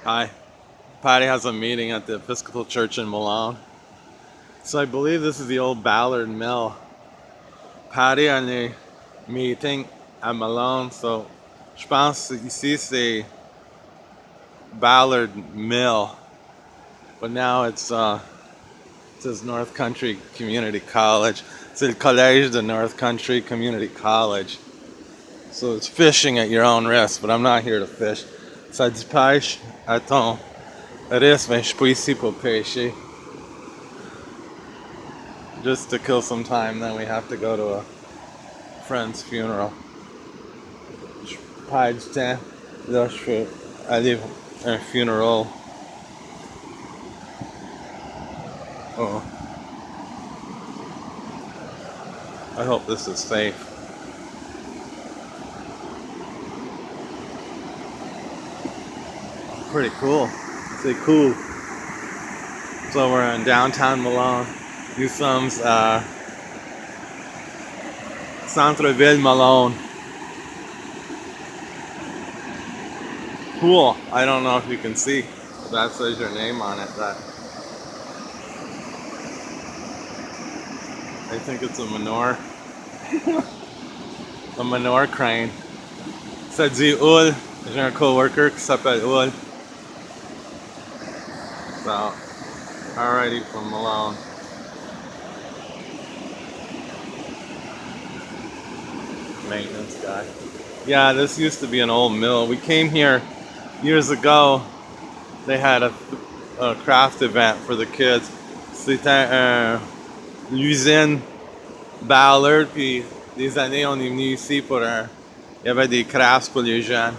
Hi. Patty has a meeting at the Episcopal Church in Malone. So I believe this is the old Ballard Mill. Patty a une meeting à Malone. So je pense ici c'est Ballard Mill. But now it says North Country Community College. C'est le Collège de North Country Community College. So it's fishing at your own risk, but I'm not here to fish. Ça dit pêche à ton risque, mais je suis pas ici pour pêcher. Just to kill some time, then we have to go to a friend's funeral. Pas du temps. Là, je peux aller à un funeral. Oh, I hope this is safe. Pretty cool. C'est cool. So we're in downtown Malone. Nous sommes Centre-Ville Malone. Cool. I don't know if you can see. That says your name on it. That I think it's a manure. A manure crane. Ça dit Oul. J'ai un coworker qui s'appelle Oul. So, alrighty from Malone. Maintenance guy. Yeah, this used to be an old mill. We came here years ago. They had a craft event for the kids. C'était l'usine Ballard. Puis des années, on est venu ici pour il y avait des crafts pour les jeunes.